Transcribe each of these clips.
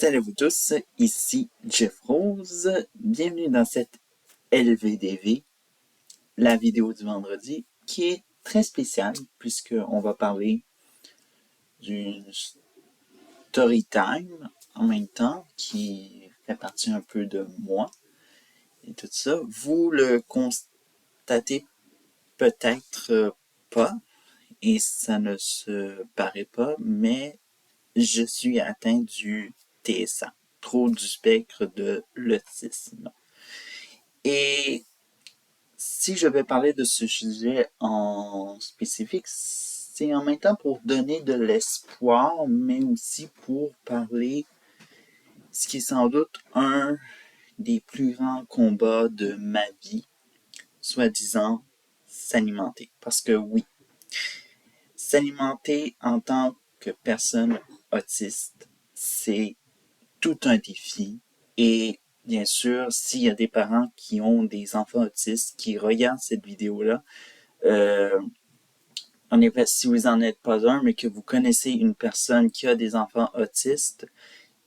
Salut à vous tous, ici Jeff Rose. Bienvenue dans cette LVDV, la vidéo du vendredi, qui est très spéciale puisqu'on va parler d'une story time en même temps qui fait partie un peu de moi et tout ça. Vous le constatez peut-être pas et ça ne se paraît pas, mais je suis atteint du TSA, trouble du spectre de l'autisme. Et si je vais parler de ce sujet en spécifique, c'est en même temps pour donner de l'espoir, mais aussi pour parler ce qui est sans doute un des plus grands combats de ma vie, soi-disant s'alimenter. Parce que oui, s'alimenter en tant que personne autiste, c'est tout un défi. Et bien sûr, s'il y a des parents qui ont des enfants autistes qui regardent cette vidéo-là, en effet, si vous n'en êtes pas un, mais que vous connaissez une personne qui a des enfants autistes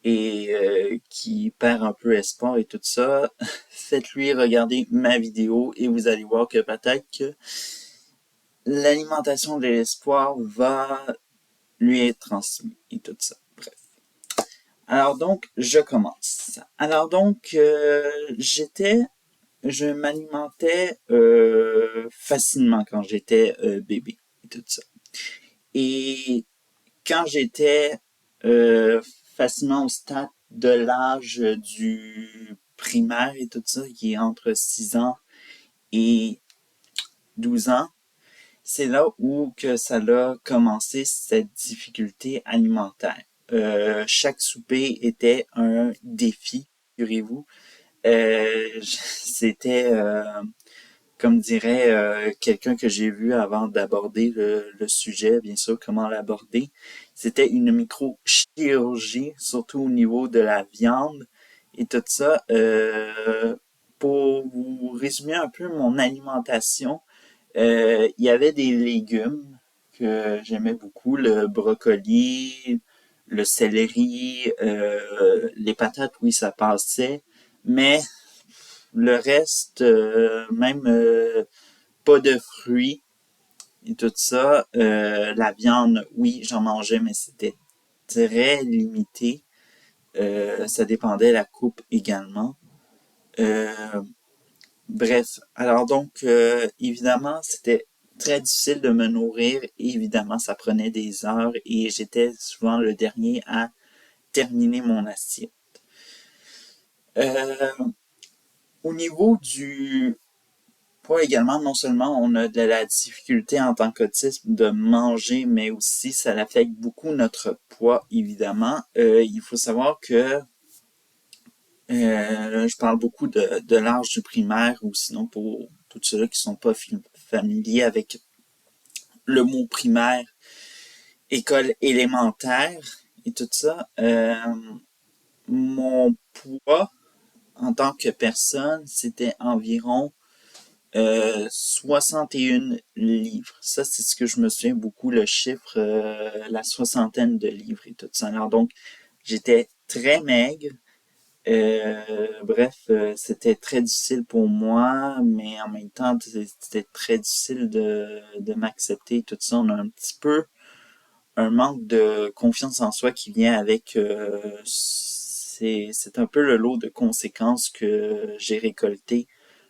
et qui perd un peu espoir et tout ça, faites-lui regarder ma vidéo et vous allez voir que peut-être que l'alimentation de l'espoir va lui être transmise et tout ça. Bref. Alors donc, je commence. Alors donc, je m'alimentais facilement quand j'étais bébé et tout ça. Et quand j'étais facilement au stade de l'âge du primaire et tout ça, qui est entre 6 ans et 12 ans, c'est là où que ça a commencé cette difficulté alimentaire. Chaque souper était un défi, figurez-vous. C'était, comme dirait quelqu'un que j'ai vu avant d'aborder le sujet, bien sûr, comment l'aborder, c'était une micro-chirurgie, surtout au niveau de la viande et tout ça. Pour vous résumer un peu mon alimentation, il y avait des légumes que j'aimais beaucoup, le brocoli, le céleri, les patates, oui, ça passait, mais le reste, même pas de fruits et tout ça, la viande, oui, j'en mangeais, mais c'était très limité. Ça dépendait de la coupe également. Euh, Bref, alors donc, évidemment, c'était très difficile de me nourrir. Évidemment, ça prenait des heures et j'étais souvent le dernier à terminer mon assiette. Euh, Au niveau du poids également, non seulement on a de la difficulté en tant qu'autisme de manger, mais aussi ça affecte beaucoup notre poids, évidemment. Il faut savoir que je parle beaucoup de l'âge du primaire ou sinon pour tous ceux qui sont pas familiers avec le mot primaire, école élémentaire et tout ça, mon poids en tant que personne, c'était environ 61 livres. Ça, c'est ce que je me souviens beaucoup, le chiffre, la soixantaine de livres et tout ça. Alors donc, j'étais très maigre. Bref, c'était très difficile pour moi, mais en même temps, c'était très difficile de m'accepter et tout ça. On a un petit peu un manque de confiance en soi qui vient avec c'est un peu le lot de conséquences que j'ai récolté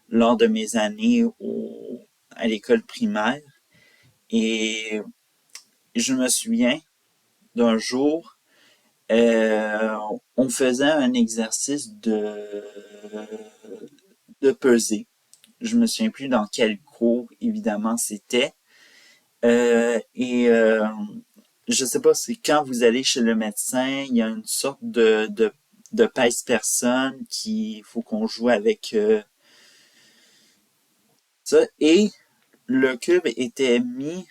lors de mes années à l'école primaire. Et je me souviens d'un jour, euh, on faisait un exercice de pesée. Je me souviens plus dans quel cours, évidemment, c'était. Et je sais pas, c'est quand vous allez chez le médecin, il y a une sorte de pèse-personne qu'il faut qu'on joue avec ça. Et le cube était mis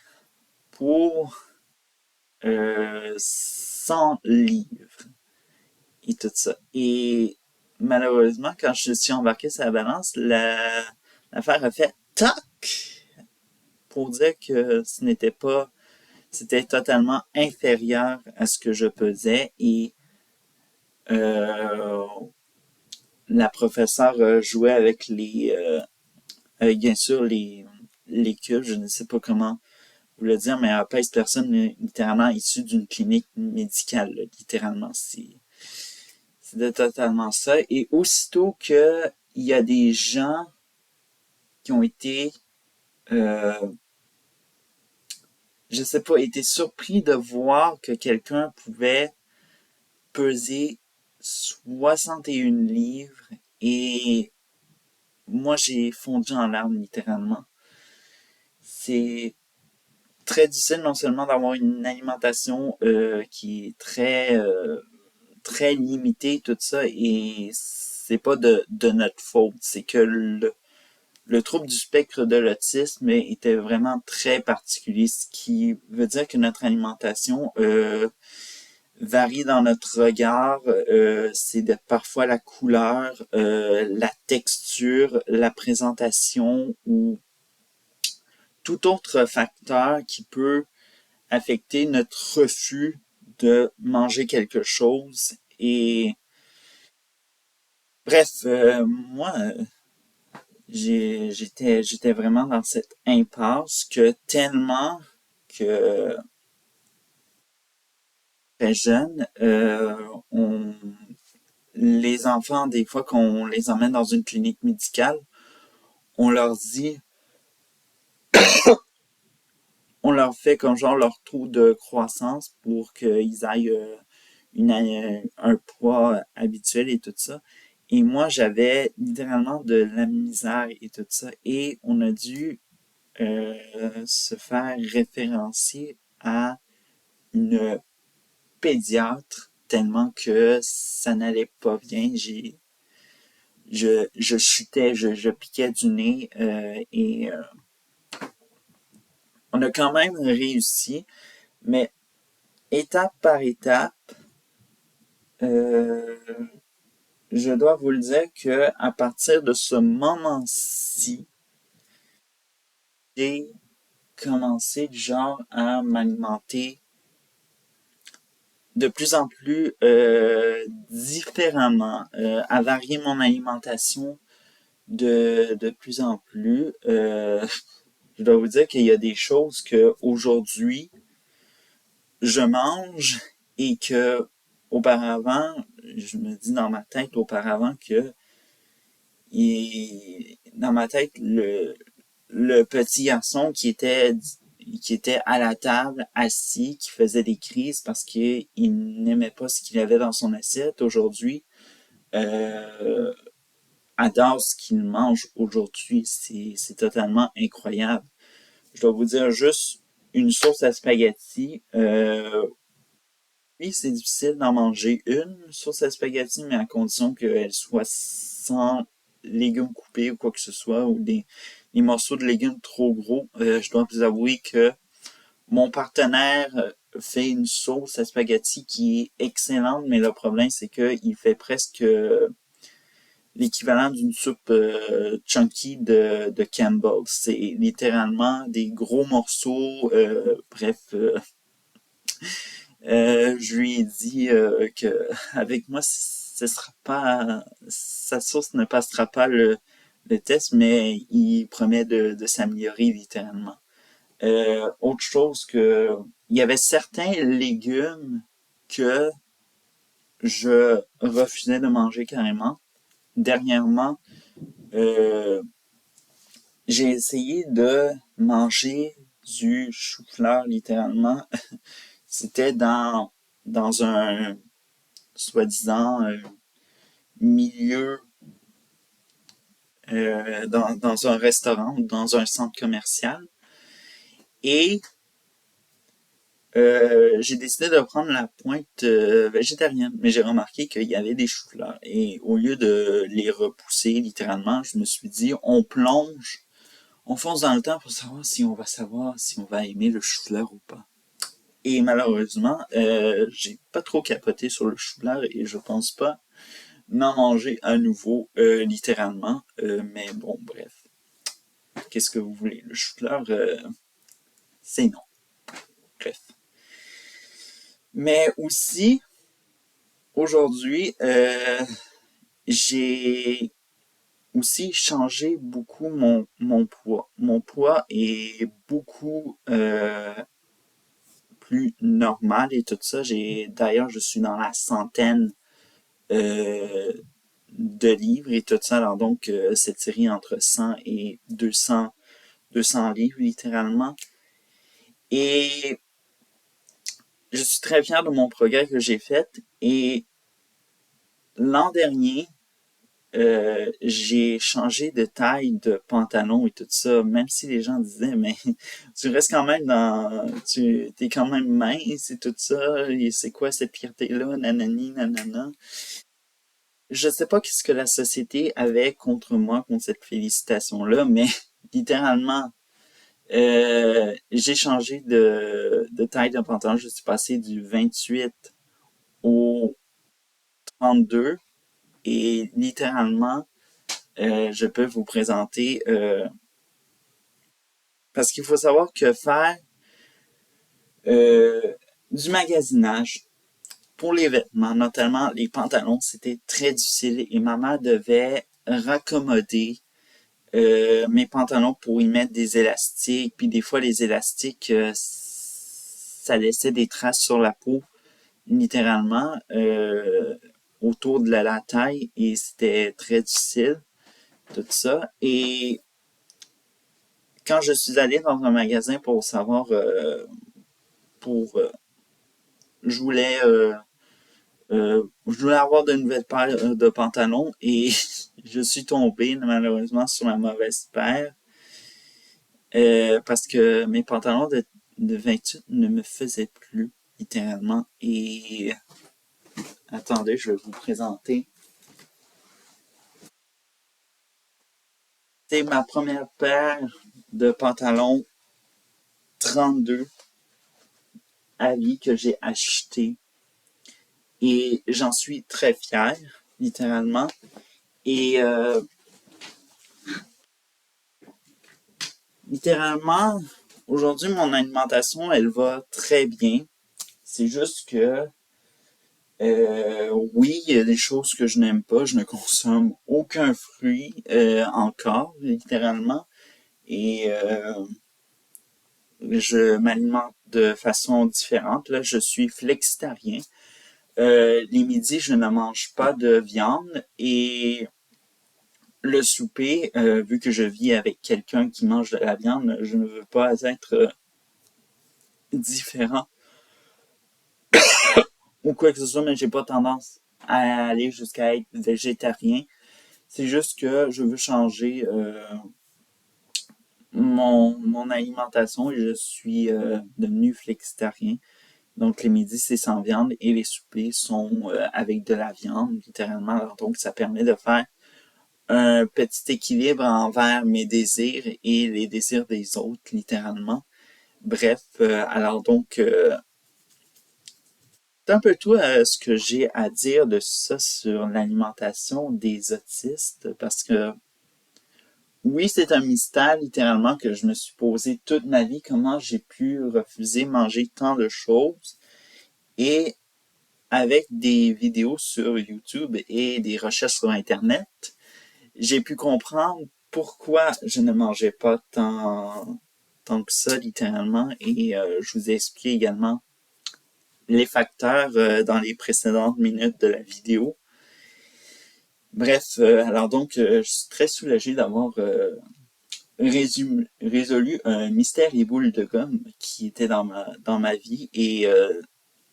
pour 100 livres et tout ça. Et malheureusement, quand je suis embarqué sur la balance, l'affaire a fait toc pour dire que ce n'était pas, c'était totalement inférieur à ce que je pesais et Euh, la professeure jouait avec avec bien sûr les cubes, je ne sais pas comment vous le dire, mais elle pèse personne littéralement issu d'une clinique médicale, là, littéralement. C'est totalement ça. Et aussitôt que il y a des gens qui ont été, euh, je sais pas, été surpris de voir que quelqu'un pouvait peser 61 livres et moi j'ai fondu en larmes littéralement. C'est très difficile non seulement d'avoir une alimentation qui est très limitée, tout ça, et c'est pas de notre faute, c'est que le trouble du spectre de l'autisme était vraiment très particulier, ce qui veut dire que notre alimentation varie dans notre regard, c'est parfois la couleur, la texture, la présentation ou tout autre facteur qui peut affecter notre refus de manger quelque chose. Et bref, moi, j'étais vraiment dans cette impasse que tellement que très jeune, les enfants, des fois qu'on les emmène dans une clinique médicale, on leur dit, on leur fait comme genre leur taux de croissance pour qu'ils aillent un poids habituel et tout ça. Et moi, j'avais littéralement de la misère et tout ça. Et on a dû se faire référencier à une pédiatre tellement que ça n'allait pas bien. Je chutais, je piquais du nez et on a quand même réussi, mais étape par étape, euh, je dois vous le dire que à partir de ce moment-ci, j'ai commencé genre à m'alimenter de plus en plus différemment, à varier mon alimentation de plus en plus. Je dois vous dire qu'il y a des choses que aujourd'hui je mange et que auparavant, je me dis dans ma tête auparavant que dans ma tête le petit garçon qui était à la table, assis, qui faisait des crises parce qu'il n'aimait pas ce qu'il avait dans son assiette aujourd'hui, euh, adore ce qu'il mange aujourd'hui. C'est totalement incroyable. Je dois vous dire juste une sauce à spaghetti. Oui, c'est difficile d'en manger une sauce à spaghetti, mais à condition qu'elle soit sans légumes coupés ou quoi que ce soit, ou des morceaux de légumes trop gros. Je dois vous avouer que mon partenaire fait une sauce à spaghetti qui est excellente, mais le problème, c'est qu'il fait presque l'équivalent d'une soupe chunky de Campbell. C'est littéralement des gros morceaux. Bref, je lui ai dit que avec moi, ce sera pas sa sauce ne passera pas le test, mais il promet de s'améliorer littéralement. Autre chose que il y avait certains légumes que je refusais de manger carrément. Dernièrement, euh, j'ai essayé de manger du chou-fleur littéralement. C'était dans un soi-disant milieu dans un restaurant ou dans un centre commercial. Et j'ai décidé de prendre la pointe végétarienne, mais j'ai remarqué qu'il y avait des choux-fleurs. Et au lieu de les repousser littéralement, je me suis dit, on plonge, on fonce dans le temps pour savoir si on va aimer le chou-fleur ou pas. Et malheureusement, j'ai pas trop capoté sur le chou-fleur et je pense pas n'en manger à nouveau, littéralement. Mais bon, bref. Qu'est-ce que vous voulez? Le chou-fleur, c'est non. Bref. Mais aussi, Aujourd'hui, j'ai aussi changé beaucoup mon poids. Mon poids est beaucoup plus normal et tout ça. D'ailleurs, je suis dans la centaine euh, de livres et tout ça. Alors donc, cette série entre 100 et 200 livres littéralement. Et je suis très fier de mon progrès que j'ai fait. Et l'an dernier, j'ai changé de taille de pantalon et tout ça, même si les gens disaient, mais tu restes quand même tu t'es quand même mince et tout ça, et c'est quoi cette fierté-là, nanani, nanana. Je sais pas qu'est-ce que la société avait contre moi, contre cette félicitation-là, mais littéralement, j'ai changé de taille de pantalon. Je suis passé du 28 au 32 et littéralement, je peux vous présenter, parce qu'il faut savoir que faire euh, du magasinage pour les vêtements, notamment les pantalons, c'était très difficile et ma mère devait raccommoder mes pantalons pour y mettre des élastiques. Puis des fois, les élastiques, ça laissait des traces sur la peau, littéralement, autour de la taille et c'était très difficile, tout ça. Et quand je suis allé dans un magasin pour savoir, pour, je voulais avoir de nouvelles paires de pantalons et je suis tombé malheureusement sur la mauvaise paire parce que mes pantalons de 28 ne me faisaient plus littéralement. Et attendez, je vais vous présenter. C'est ma première paire de pantalons 32 à vie que j'ai acheté et j'en suis très fier, littéralement. Et littéralement, aujourd'hui, mon alimentation, elle va très bien. C'est juste que, oui, il y a des choses que je n'aime pas. Je ne consomme aucun fruit encore, littéralement. Et je m'alimente de façon différente. Là, je suis flexitarien. Les midis, je ne mange pas de viande. Et le souper, vu que je vis avec quelqu'un qui mange de la viande, je ne veux pas être différent ou quoi que ce soit, mais j'ai pas tendance à aller jusqu'à être végétarien. C'est juste que je veux changer mon alimentation et je suis devenu flexitarien. Donc les midis, c'est sans viande et les soupers sont avec de la viande, littéralement. Alors, donc, ça permet de faire un petit équilibre envers mes désirs et les désirs des autres, littéralement. Bref, alors donc, c'est un peu tout ce que j'ai à dire de ça sur l'alimentation des autistes, parce que oui, c'est un mystère littéralement que je me suis posé toute ma vie, comment j'ai pu refuser manger tant de choses. Et avec des vidéos sur YouTube et des recherches sur Internet, j'ai pu comprendre pourquoi je ne mangeais pas tant que ça littéralement. Et je vous ai expliqué également les facteurs dans les précédentes minutes de la vidéo. Bref, alors donc, je suis très soulagé d'avoir résolu un mystère et boule de gomme qui était dans ma vie et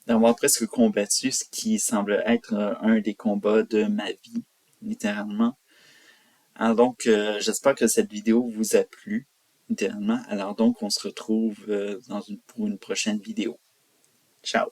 d'avoir presque combattu ce qui semble être un des combats de ma vie, littéralement. Alors donc, j'espère que cette vidéo vous a plu, littéralement. Alors donc, on se retrouve pour une prochaine vidéo. Ciao!